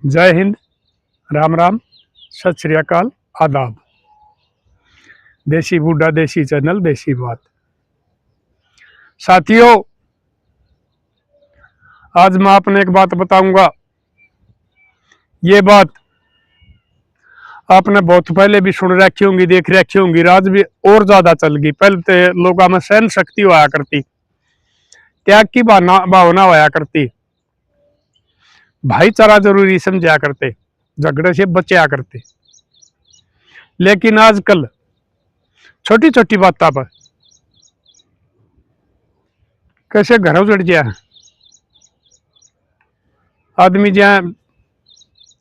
जय हिंद। राम राम। सत श्री अकाल। आदाब। देसी बूढ़ा देसी चैनल देसी बात। साथियों, आज मैं आपने एक बात बताऊंगा। ये बात आपने बहुत पहले भी सुन रखी होंगी, देख रखी होंगी। आज भी और ज्यादा चल गई। पहले तो लोगों में सहन शक्ति होया करती, त्याग की भावना होया करती, भाईचारा जरूरी समझा करते, झगड़े से बचा करते। लेकिन आजकल छोटी छोटी बातों पर कैसे घर उजड़ गया है। आदमी जहाँ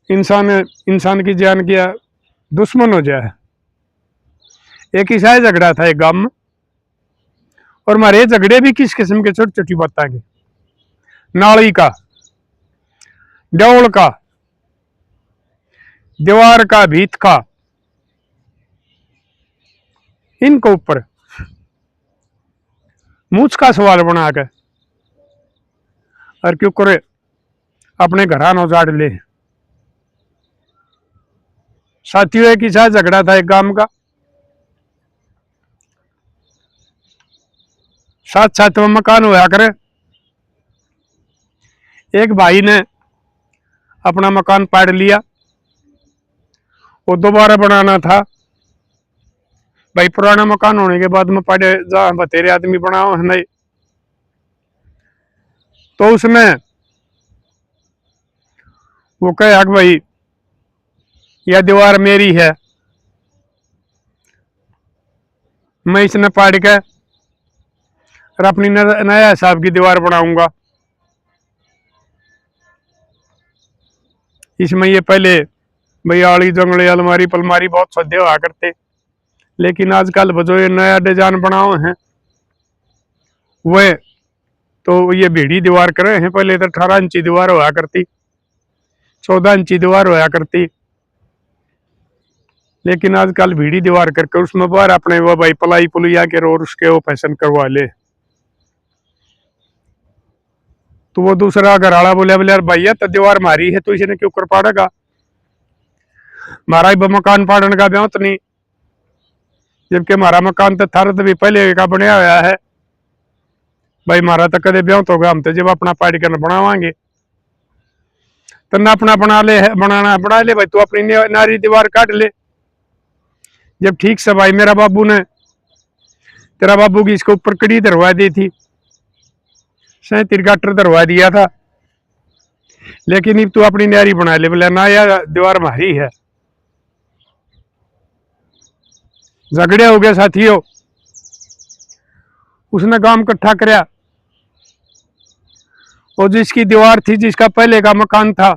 इंसान इंसान की जान किया दुश्मन हो जाए। एक ईसाई झगड़ा था एक गांव में, और हमारे झगड़े भी किस किस्म के छोटी छोटी बातें के, नाली का, डौल का, दीवार का, भीत का, इनके ऊपर मूछ का सवाल बना के और क्यों करे अपने घरान उजाड़ ले। साथियों, एक ईसाई झगड़ा था एक गांव का। साथ साथ में मकान होया करे। एक भाई ने अपना मकान पाड़ लिया, वो दोबारा बनाना था। भाई पुराना मकान होने के बाद में पाड़े जहाँ बतेरे आदमी बनाओ है नहीं, तो उसने वो कहे कि भाई यह दीवार मेरी है, मैं इसने पाड़ के और अपनी नया हिसाब की दीवार बनाऊंगा। इसमें ये पहले भाई आड़ी जंगले अलमारी पलमारी बहुत सद्य हुआ करते, लेकिन आजकल जो ये नया डिजाइन बनाओ हैं वे तो ये भीड़ी दीवार करे हैं। पहले तो 18 इंची दीवार हुआ करती, 14 इंची दीवार हुआ करती, लेकिन आजकल भीड़ी दीवार करके उसमें बाहर अपने वो भाई पलाई पुलिया के और उसके वो फैशन करवा ले। तो वो दूसरा घर आला बोले बोले यार भैया तो दीवार मारी है तो इसने क्यों कर पाड़ेगा, मारा ही मकान पाड़ने का ब्याह तो नहीं, जबकि हमारा मकान तो थारा तो भी पहले का बनया हुआ है। भाई मारा तो कदे ब्याह तो होगा, हम तो जब अपना पाड़ी कर बनावांगे तो ना अपना बना ले, बनाना बना ले भाई, तू अपनी नारी दीवार काट ले। जब ठीक से भाई मेरा बाबू ने तेरा बाबू की इसके ऊपर कड़ी धरवा दी थी, 37 गाटर धरवा दिया था, लेकिन अब तू अपनी नारी बना ले। बोला ना यार दीवार मारी है। झगड़े हो गए साथियों। उसने काम इकट्ठा कराया, और जिसकी दीवार थी, जिसका पहले का मकान था,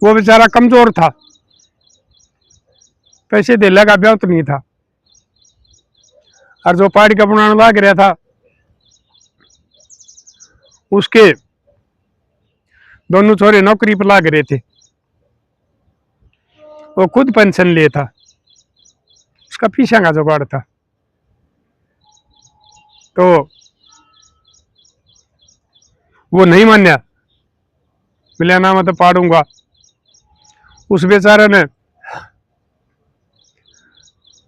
वो बेचारा कमजोर था, पैसे दे लगा ब्याह तो नहीं था। और जो पहाड़ी का बनाने लग रहा था, उसके दोनों छोरे नौकरी पर लाग रहे थे, वो खुद पेंशन ले था, उसका पीछा का जुगाड़ था। तो वो नहीं मान्या, बोले ना मैं तो पाड़ूंगा। उस बेचारे ने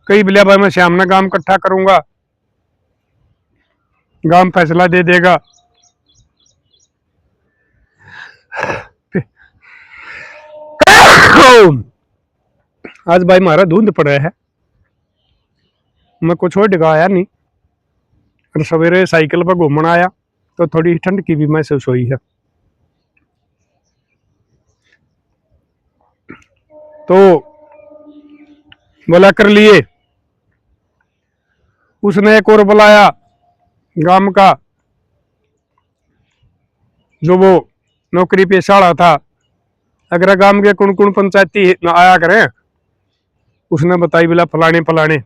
कई बोलिया भाई मैं शाम ने काम इकट्ठा करूंगा, गांव फैसला दे देगा। आज भाई मारा धुंध पड़ा है, मैं कुछ और डिगाया नहीं, और सवेरे साइकिल पर घूमना आया तो थोड़ी ठंड की भी महसूस हुई है। तो बोला कर लिए। उसने एक और बुलाया गांव का, जो वो नौकरी पेशाड़ा था। अगर गांव के कौन कौन पंचायती आया करें, उसने बताई बोला फलाने फलाने।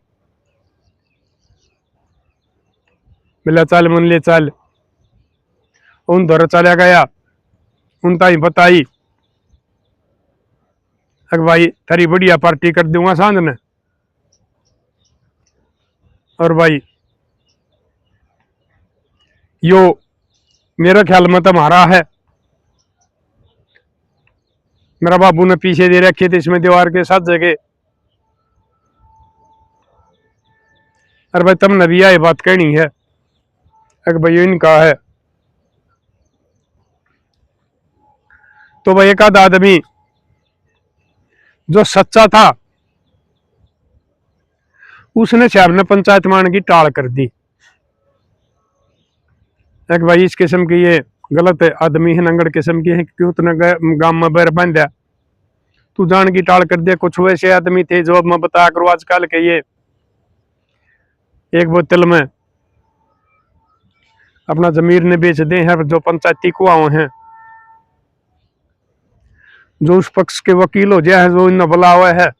बोला चल मन ले चल, उन दौर चला गया, उन ताई बताई अगर भाई थारी बढ़िया पार्टी कर दूंगा सांझ ने, और भाई यो मेरे ख्याल में तो हमारा है, मेरा बाबू ने पीछे दे रखे थे इसमें दीवार के साथ जगह। अरे भाई तुम नबिया ये बात कहनी है, अगर भाई इनका है तो भाई एक आध आदमी जो सच्चा था उसने साहब ने पंचायत मान की टाल कर दी। एक भाई इस किस्म की ये गलत आदमी है, नंगड़ किस्म की है, क्यों तूने गांव में बैर बांधा, तू जान की टाल कर दिया। कुछ वैसे आदमी थे जो अब मैं बता करूं आजकल के ये एक बोतल में अपना जमीर ने बेच दे हैं, जो पंचायती कुआं हैं, जो उस पक्ष के वकील हो जाए, जो इन बुला हुआ है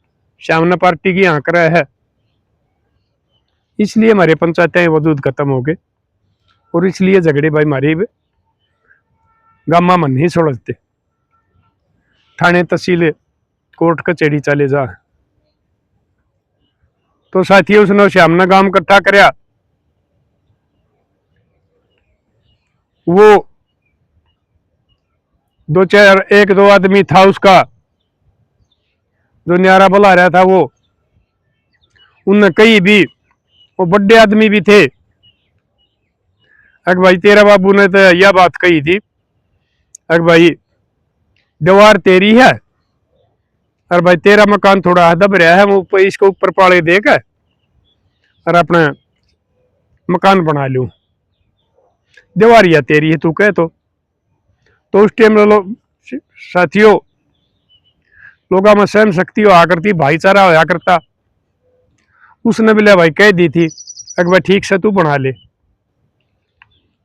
सामने पार्टी की आंक रहा है, इसलिए हमारे पंचायतें वजूद खत्म हो गए। और इसलिए झगड़े भाई हमारी गामा मन नहीं छोड़ते, थाने तहसील कोर्ट कचहरी चले जा। तो साथियों उसने सामने गांव इकट्ठा करया, वो दो चार एक दो आदमी था उसका जो न्यारा बुला रहा था, वो उनने कई भी वो बड़े आदमी भी थे। अग भाई तेरा बाबू ने तो यह बात कही थी, अग भाई दीवार तेरी है और भाई तेरा मकान थोड़ा दब रहा है, वो इसको ऊपर पाले देकर और अपना मकान बना लूं, दीवार या तेरी है तू कह तो उस टाइम साथियों लोगों में सहन शक्ति हुआ करती, भाईचारा होया करता। उसने भी भाई कह दी थी अगर भाई ठीक से तू बना ले,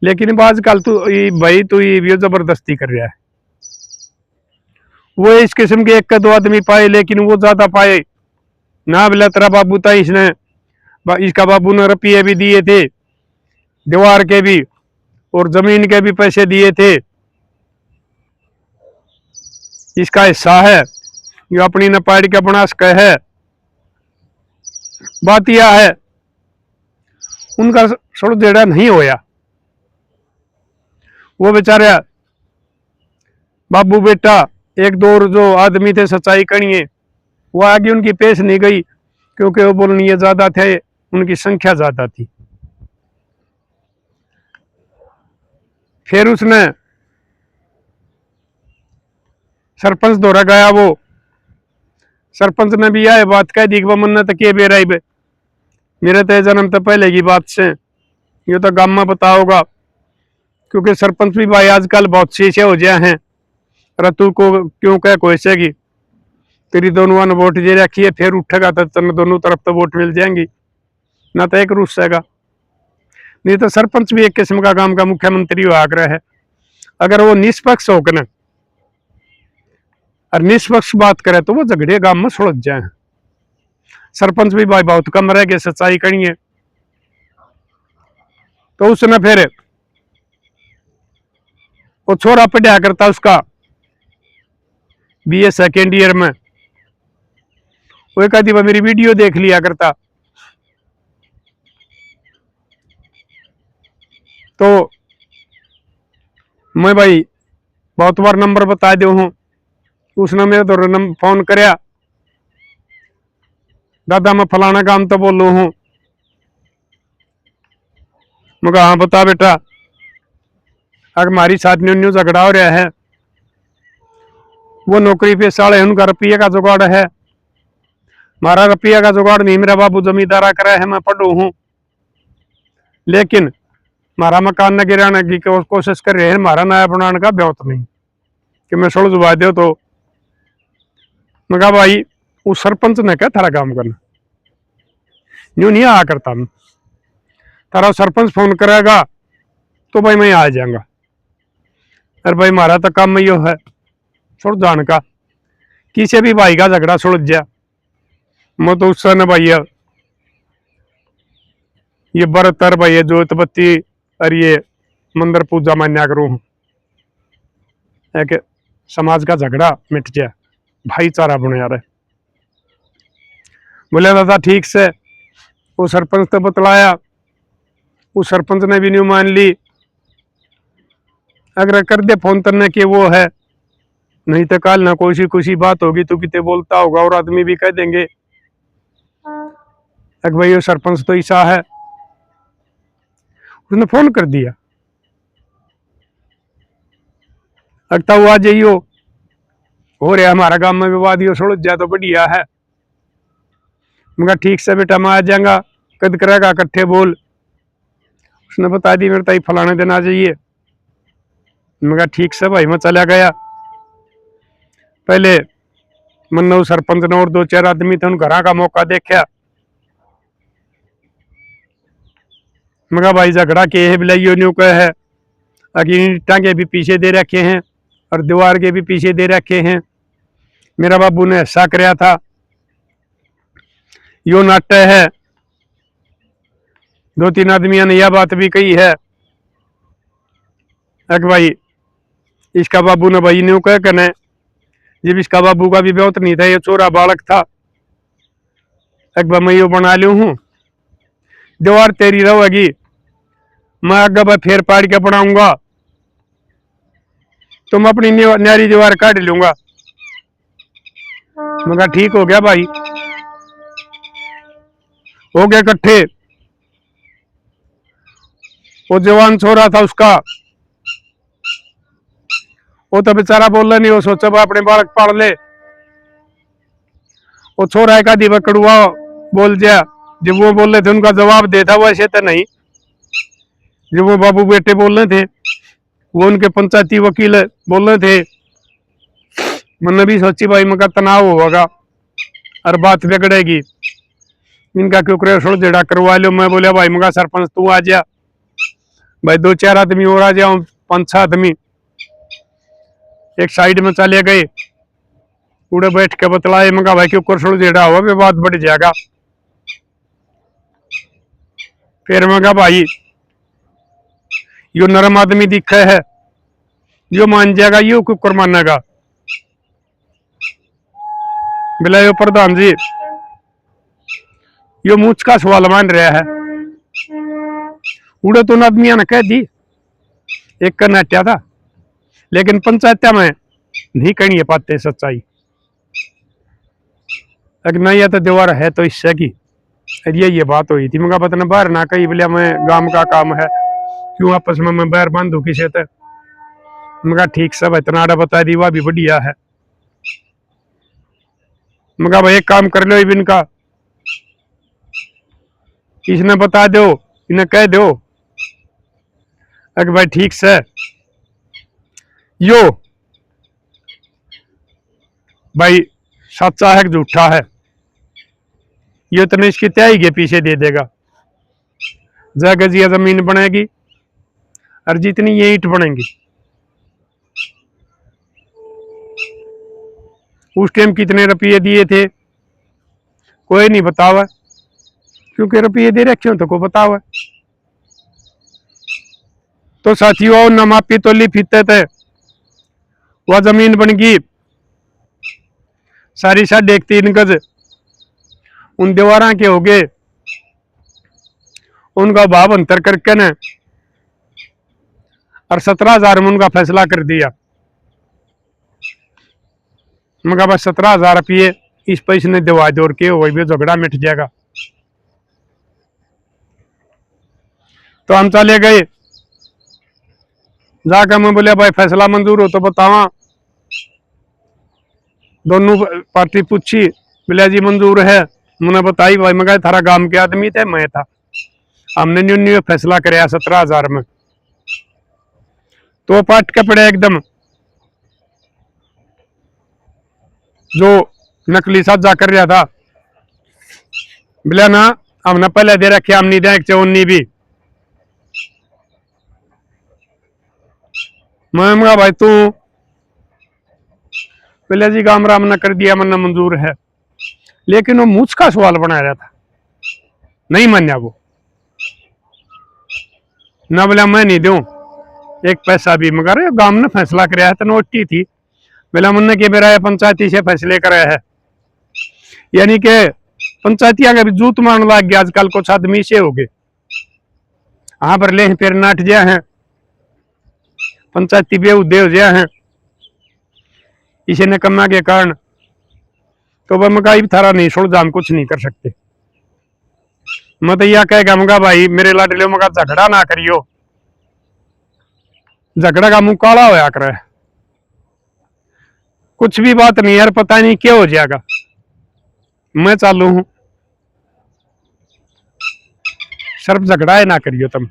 लेकिन आजकल तू भाई तू ये जबरदस्ती कर रहा है। वो इस किस्म के एक का दो आदमी पाए, लेकिन वो ज्यादा पाए ना। बोला तेरा बाबू था, इसने इसका बाबू ने रुपये भी दिए थे, दीवार के भी और जमीन के भी पैसे दिए थे, इसका हिस्सा है, ये अपनी न पाड़ के बना सके है। बात यह है उनका सड़ देड़ा नहीं होया। वो बेचारे बाबू बेटा एक दो जो आदमी थे सच्चाई कणिए, वो आगे उनकी पेश नहीं गई, क्योंकि वो बोलनीय ज्यादा थे, उनकी संख्या ज्यादा थी। फिर उसने सरपंच दौरा गया, वो सरपंच ने भी यह बात कह दी कि वह मन्नत के बेराई बे मेरे तय जन्म तो पहले की बात से ये तो गांव में पता होगा, क्योंकि सरपंच भी भाई आजकल बहुत शीशे हो गए हैं। रतु को क्यों कह कोई की तेरी दोनों ने वोट दे रखी है, फिर उठेगा तो तेन दोनों तरफ तो वोट मिल जाएंगी, ना तो एक रूस सेगा। नहीं तो सरपंच भी एक किस्म का गांव का मुख्यमंत्री हुआ आग्रह है। अगर वो निष्पक्ष होकर न और निष्पक्ष बात करे तो वो झगड़े गांव में सुलझ जाए। सरपंच भी भाई बहुत कम रह गए, सच्चाई करिए। तो उसने फिर वो छोरा पढ़ा करता, उसका बीए सेकेंड ईयर में, वो एक आधी मेरी वीडियो देख लिया करता। तो मैं भाई बहुत बार नंबर बता दो हूं, उसने मेरे तो फोन करया, दादा मैं फलाना काम तो बोलू हूं। मैं हाँ बता बेटा, अगर हमारी साथ न्यू झगड़ा हो रहा है, वो नौकरी पे साले उनका रुपये का जुगाड़ है, हमारा रुपये का जुगाड़ नहीं। मेरा बाबू जमींदारा करा है, मैं पढ़ू हूं, लेकिन हमारा मकान न गिराने की कोशिश कर रहे हैं, हमारा नया बनाने का ब्योत नहीं कि मैं सुलझवा दो। तो मैं कहा भाई उस सरपंच ने क्या थारा काम करना, न्यू नहीं आ करता, मैं तारा सरपंच फोन करेगा तो भाई मैं आ जाऊंगा। अरे भाई हमारा तो काम यो है सुलझ जान का, किसी भी भाई का झगड़ा सुलझ जा। मैं तो उससे न भाई ये बरतर भाई जोत बत्ती और ये मंदिर पूजा मान्या करूं, एक समाज का झगड़ा मिट जाए, भाईचारा बने यार। बोले दादा ठीक से, वो सरपंच तो बतलाया, उस सरपंच ने भी नहीं मान ली। अगर कर दे फोन करने के वो है नहीं तो कल ना कोई खुशी बात होगी तो कितने बोलता होगा और आदमी भी कह देंगे अरे भाई वो सरपंच तो ईसा है। उसने फोन कर दिया, लगता हुआ जाइयो हो रहा हमारा गांव में विवाद, यो सुलझ जाए तो बढ़िया है। मैं ठीक से बेटा मैं आ जाऊंगा, कद करेगा इकट्ठे बोल। उसने बता दी मेरे ताई फलाने दिन आ जाइए। मैं ठीक से भाई मैं चला गया। पहले मन्नो सरपंच ने और दो चार आदमी थे उन घर का मौका देखा। मैं भाई झगड़ा के है बिलाइयो न्यू कह है, अगी टांगे भी पीछे दे रखे हैं और दीवार के भी पीछे दे रखे हैं। मेरा बाबू ने ऐसा कराया था, यो नाट्य है। दो तीन आदमियों ने यह बात भी कही है कि भाई इसका बाबू ने भाई न्यू कह कने, जब इसका बाबू का भी बहुत नहीं था, ये छोरा बालक था। एक बार मैं यो बना लू हूं, दीवार तेरी रहेगी, मैं अगर भाई फेर पाड़ के बनाऊंगा तो मैं अपनी न्यारी दीवार काट लूंगा। मैं कहा ठीक हो गया भाई, हो गए इकट्ठे। वो जवान छोरा था उसका, वो तो बेचारा बोल नहीं, वो सोचा भाई अपने बालक पाड़ ले। वो छोरा एक आधी कड़ुआ बोल दिया, जब वो बोल रहे थे उनका जवाब देता वैसे तो नहीं। जब वो बाबू बेटे बोल रहे थे, वो उनके पंचायती वकील बोल रहे थे, मैंने भी सोची भाई मका तनाव होगा और बात बिगड़ेगी, इनका क्यों करे सुलझेड़ा करवा लो। मैं बोलिया भाई मका सरपंच तू आ जा, भाई दो चार आदमी और आ जाओ, 5-6 आदमी एक साइड में चले गए। उड़े बैठ के बतलाए, मगा भाई क्यों कर सुलझेड़ा हुआ विवाद बढ़ जाएगा। फिर मगा भाई यो नरम आदमी दिखे है, यो मान जाएगा, यो कुकर मानेगा। बोला यो प्रधान जी यो मूछ का सवाल मान रहा है। उड़े तो आदमिया ने कह दी, एक का नाट्या था, लेकिन पंचायत में नहीं कहनी है पाते सच्चाई। अगर नहीं है तो दीवार है तो इससे की ये बात हुई थी। मगा पता बाहर ना कही, बोलिया मैं गांव का काम है, क्यों आपस में मैं बाहर बांधू किसे थे। मगा ठीक सब इतना बता दी, वह भी बढ़िया है। मगा भाई एक काम कर लो, इनका इसने बता दो, इन्हें कह दो अगर भाई ठीक से यो भाई सच्चा है कि झूठा है, ये तो इसकी त्याई के पीछे दे देगा। जगह जी जमीन बनेगी और जितनी ये ईंट बनेंगी, उस टाइम कितने रुपये दिए थे कोई नहीं बतावा, क्योंकि रुपये दे रखे हो तो को बतावा। तो साथियों न मापी तोली फीते थे, वह जमीन बन गई सारी 3.5 गज। उन दीवारा के हो गए, उनका भाव अंतर करके न और 17,000 में उनका फैसला कर दिया। मगर बस 17,000 रुपये इस पैसे ने दिवा जोड़ के वही भी झगड़ा मिट जाएगा। तो हम चले गए, जाकर मैं बोले भाई फैसला मंजूर हो तो बतावा। दोनों पार्टी पूछी, बोले जी मंजूर है। मैंने बताई भाई, मैं थारा गांव के आदमी थे, मैं था, हमने न्यू फैसला कराया 17,000 में। तो पाट के पड़े एकदम, जो नकली साजा कर रहा था, बोला ना हमने पहले दे रखे, हम नहीं दे 54 भी। मैं भाई तू, बोले जी काम राम ने कर दिया, मन मंजूर है। लेकिन वो मुझ का सवाल बना रहा था, नहीं मान्या वो ना, बोला मैं नहीं दूं एक पैसा भी। मगर गांव ने फैसला कराया है तो नोटी थी, बोला मुन्ने के मेरा पंचायती से फैसले कराया है। यानी के पंचायतिया का भी जूत मारने लग गया आजकल, कुछ आदमी से हो गए हाँ पर ले फिर नाट गया है, पंचायती बेउदे हो गया है। इसे निकम्मा के कारण तो वह मका भी थारा नहीं सुलझा, हम कुछ नहीं कर सकते। मैं तो यह कहेगा मगा भाई मेरे लाडले मगा झगड़ा ना करियो, झगड़ा का मुंह काला होया करे, कुछ भी बात नहीं यार, पता नहीं क्या हो जाएगा। मैं चालू हूं, सिर्फ झगड़ा है ना करियो तुम,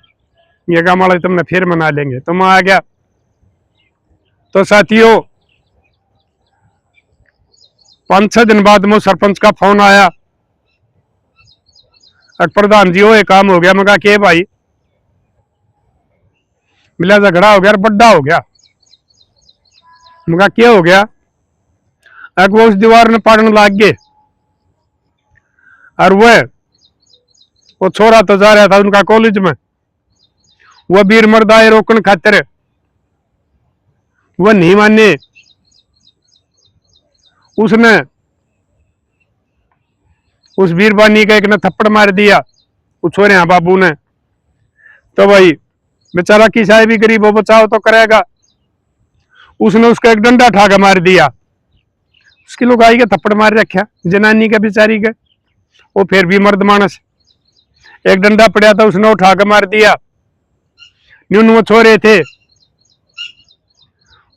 ये काम वाले तुमने फिर मना लेंगे। तो मैं आ गया। तो साथियों 5-6 दिन बाद मुझे सरपंच का फोन आया, प्रधान जी वो एक काम हो गया। मैं कहा के भाई? मिला झगड़ा हो गया, बड्डा हो गया। मैं कहा क्या हो गया? वो उस दीवार में पड़ने लग गए, और वो छोरा तो जा रहा था उनका कॉलेज में, वह वीर मर्दाए रोकन खातिर वह नहीं माने, उसने उस वीरबानी का एक ने थप्पड़ मार दिया उस छोरे यहाँ बाबू ने। तो भाई बेचारा किसा भी गरीब हो, बचाव तो करेगा। उसने उसका एक डंडा ठाका मार दिया, उसकी लोग आई के थप्पड़ मार रखा जनानी का बेचारी के। वो फिर भी मर्द मानस, एक डंडा पड़ा था उसने उठा के मार दिया। न्यून वो छोरे थे,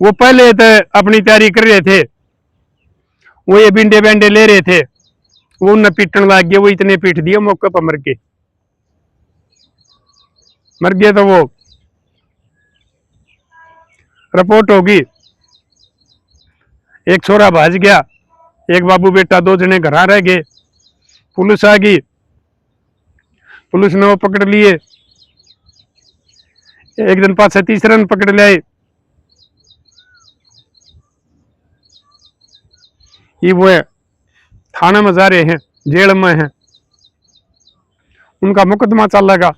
वो पहले तो अपनी तैयारी कर रहे थे, वो ये बिंडे बेंडे ले रहे थे, वो उन्हें पीटने लग गए। वो इतने पीट दिए मौके पर मर गए। तो वो रिपोर्ट होगी, एक छोरा भाज गया, एक बाबू बेटा, 2 जने घर रह गए। पुलिस आ गई, पुलिस ने वो पकड़ लिए। एक दिन पास तीसरे ने पकड़ लिया। ये वो थाने में जा रहे हैं, जेल में हैं, उनका मुकदमा चलेगा,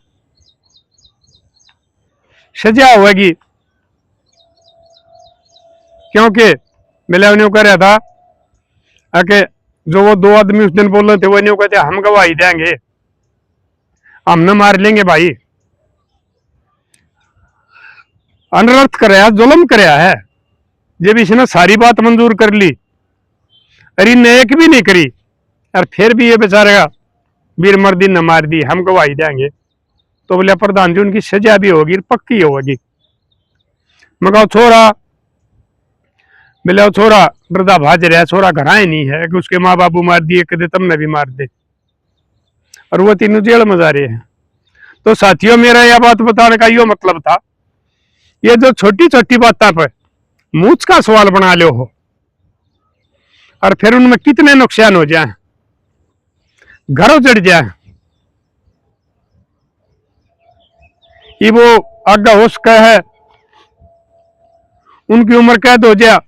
सजा होगी। क्योंकि मिला उन्हें कह रहा था कि जो वो 2 आदमी उस दिन बोल रहे थे वो नहीं कहते हम गवाही देंगे, हम न मार लेंगे। भाई अनर्थ कराया, जुल्म कराया है। जब इसने सारी बात मंजूर कर ली, अरे ने एक भी नहीं करी, और फिर भी ये बेचारा वीर मर्दी न मार दी, हम गवाही देंगे। तो बोले प्रधान जी उनकी सजा भी होगी, पक्की होगी। मैं कहा छोरा, बोले छोरा डरदा भाज रहा, छोरा घर ही नहीं है कि उसके माँ बाबू मार दिए, कदे तुमने भी मार दे, और वो तीनों जेल में जा रहे हैं। तो साथियों मेरा यह बात बताने का यो मतलब था, ये जो छोटी छोटी बातों पर मूछ का सवाल बना लो हो, और फिर उनमें कितने नुकसान हो जाए, घर उजड़ जाए। ये वो आगा हो सका है, उनकी उम्र कैद हो जाए,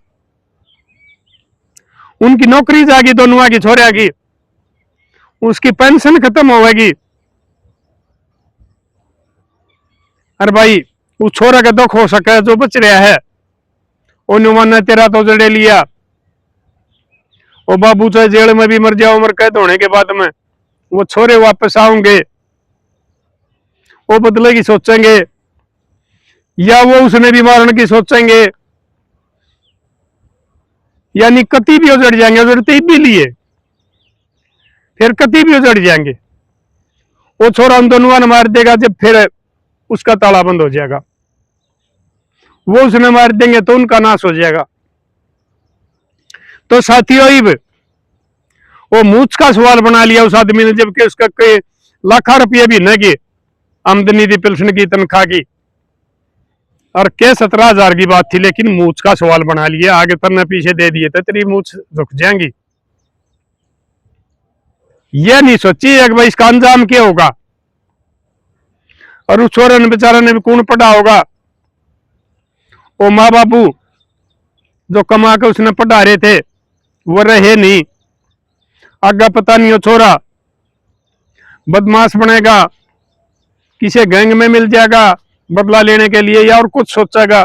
उनकी नौकरी जाएगी, दोनों की छोरे की, उसकी पेंशन खत्म होगी। अरे भाई उस छोरा का दुख हो सका है, जो बच रहा है उन्होंने ने तेरा तो जड़े लिया। वो बाबू चाहे जेल में भी मर जाए उम्र कैद होने के बाद में, वो छोरे वापस आएंगे, वो बदले की सोचेंगे, या वो उसने भी मारने की सोचेंगे, यानी कति भी उजड़ जाएंगे, उजड़ते भी लिए फिर कति भी उजड़ जाएंगे। वो छोरा उन दोनों ने मार देगा, जब फिर उसका ताला बंद हो जाएगा, वो उसने मार देंगे तो उनका नाश हो जाएगा। तो साथियों वो मूछ का सवाल बना लिया उस आदमी ने, जबकि उसका कई लाखों रुपये भी न की आमदनी थी, पेंशन की, तनख्वाह की, और के 17,000 की बात थी, लेकिन मूछ का सवाल बना लिया। आगे तन्ने पीछे दे दिए तो तेरी मूछ झुक जाएंगी। यह नहीं सोची कि भाई इसका अंजाम क्या होगा, और उस छोरे ने बेचारा ने भी कौन पढ़ा होगा। वो माँ बाबू जो कमा के उसने पढ़ा रहे थे वो रहे नहीं, आगे पता नहीं हो छोरा बदमाश बनेगा, किसी गैंग में मिल जाएगा बदला लेने के लिए, या और कुछ सोचेगा,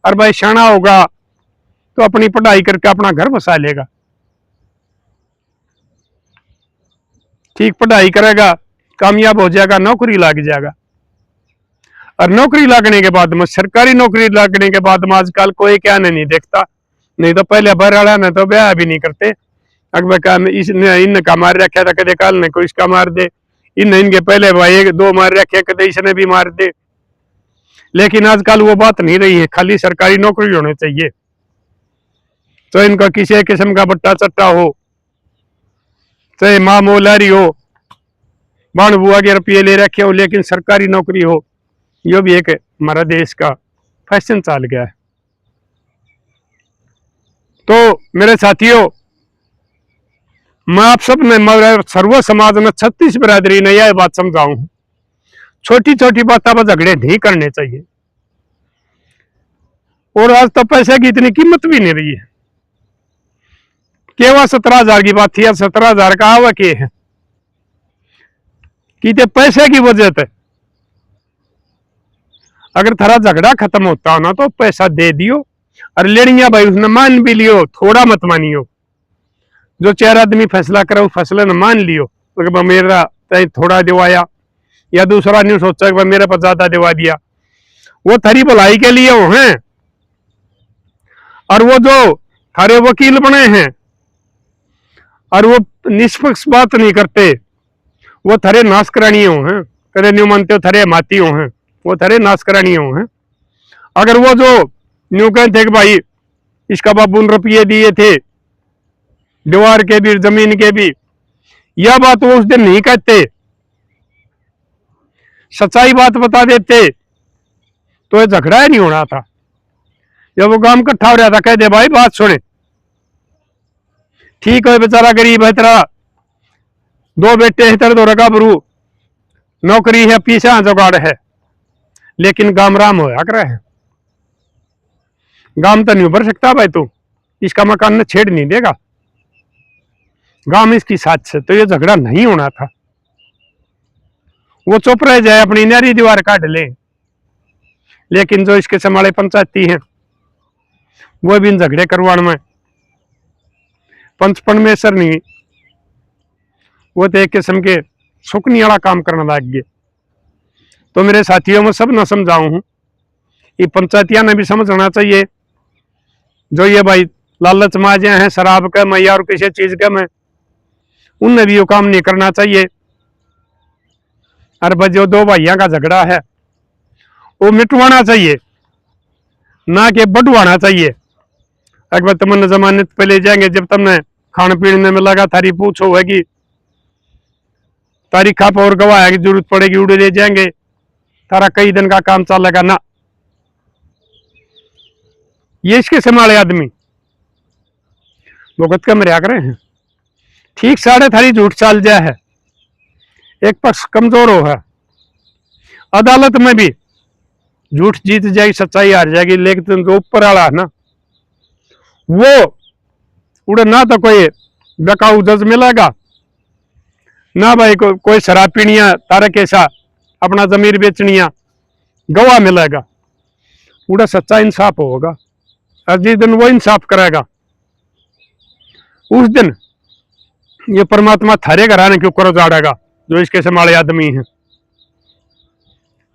और भाई शाना होगा तो अपनी पढ़ाई करके अपना घर बसा लेगा। ठीक पढ़ाई करेगा, कामयाब हो जाएगा, नौकरी लग जाएगा, और नौकरी लगने के बाद में, सरकारी नौकरी लगने के बाद में आजकल कोई क्या नहीं देखता, नहीं तो पहले बहराड़ा ने तो ब्याह भी नहीं करते। अकबर का इसने इनका मार रखा था, कदे काल ने कोई इसका मार दे, इनके पहले भाई दो मार रखे, कदे इसने भी मार दे। लेकिन आजकल वो बात नहीं रही है, खाली सरकारी नौकरी होनी चाहिए। तो इनका किसी किस्म का बट्टा चट्टा हो, चाहे माँ मोलारी हो, बाण बुआ के रुपये ले रखे हो, लेकिन सरकारी नौकरी हो, यो भी एक हमारा देश का फैशन चल गया है। तो मेरे साथियों, मैं आप सब ने सर्व समाज में 36 बिरादरी ने यह बात समझाऊं, छोटी छोटी बातों पर झगड़े नहीं करने चाहिए। और आज तो पैसे की इतनी कीमत भी नहीं रही है। केवल 17,000 की बात थी, 17,000 का आवा के है कि पैसे की वजह से। अगर थारा झगड़ा खत्म होता हो ना तो पैसा दे दियो, और लेनिया भाई उसने मान भी लियो, थोड़ा मत मानियो। जो 4 आदमी फैसला करे उस फैसले ने मान लियो, तो मेरा थोड़ा दिवाया, या दूसरा नहीं सोचा कि मेरे पर ज्यादा दिवा दिया। वो थारी भलाई के लिए वो हैं, और वो जो थारे वकील बने हैं और वो निष्पक्ष बात नहीं करते, वो थारे नाश करानियों हैं। कदे न्यू मानते हो थारे मातियों हैं, वो थारे नाश करानियों हैं। अगर वो जो न्यू कहते कि भाई इसका बाबू ने रुपये दिए थे, दीवार के भी जमीन के भी, यह बात वो उस दिन नहीं कहते, सच्चाई बात बता देते, तो ये झगड़ा ही नहीं होना था। जब वो गांव इकट्ठा हो रहा था, कह दे भाई बात सुने, ठीक है बेचारा गरीब है, तेरा 2 बेटे है, तेरे 2 रगाबरू, नौकरी है, पीछे जुगाड़ है, लेकिन गांव राम होया करे है। गांव तो नहीं उभर सकता भाई, तू इसका मकान ने छेड़ नहीं देगा, गांव इसकी साथ से, तो ये झगड़ा नहीं होना था। वो चुप रह जाए, अपनी नारी दीवार काट ले। लेकिन जो इसके संभाले पंचायती हैं, वो भी इन झगड़े करवाने में पंच परमेश्वर नहीं, वो तो एक किस्म के सुकनी वाला काम करने लग गए। तो मेरे साथियों में सब न समझाऊं हूं, ये पंचायतियां ने भी समझना चाहिए। जो ये भाई लालच माजे हैं शराब का मैं और किसी चीज का मैं, उनने भी वो काम नहीं करना चाहिए। और भाई जो 2 भाइयों का झगड़ा है वो मिटवाना चाहिए, ना कि बढ़वाना चाहिए। अकबर तुमने जमानत पे ले जाएंगे, जब तुमने खाने पीने में लगा, थारी पूछो होगी, तारीख खाप और गवाह की जरूरत पड़ेगी, उड़े ले जाएंगे, तारा कई दिन का काम चलेगा ना। ये इसके संभाले आदमी भुगत के मरिया करे हैं। ठीक साढ़े थारी झूठ चाल जाए है, एक पक्ष कमजोर हो है, अदालत में भी झूठ जीत जाएगी, सच्चाई हार जाएगी। लेकिन जो ऊपर वाला है ना, वो उड़े ना तो कोई बेकाऊ जज मिलेगा, ना भाई कोई शराब पीनिया तारा कैसा अपना जमीर बेचनिया गवाह मिलेगा। उड़ा सच्चा इंसाफ होगा, और जिस दिन वो इंसाफ करेगा उस दिन ये परमात्मा थारे घराने के ऊपर उजाड़ेगा जो इसके संभाले आदमी हैं।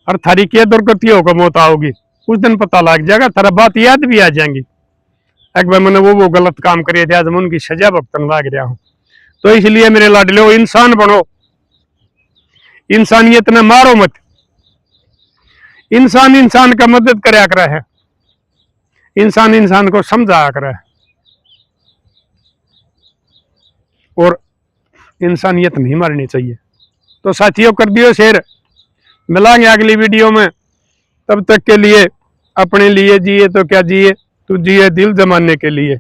और थारी क्या दुर्गति होगा, मौत आओगी, उस दिन पता लग जाएगा, थारा बात याद भी आ जाएंगी। एक बार मैंने वो गलत काम करे थे, आज मैं उनकी सजा भुगतन लग रहा हूं। तो इसलिए मेरे लाडले इंसान बनो, इंसानियत ने मारो मत, इंसान इंसान का मदद कराया करा है, इंसान इंसान को समझाया करा है, और इंसानियत नहीं मारनी चाहिए। तो साथियों कर दियो शेयर, मिलांगे अगली वीडियो में। तब तक के लिए अपने लिए जिए तो क्या जिए, तू जिए दिल जमाने के लिए।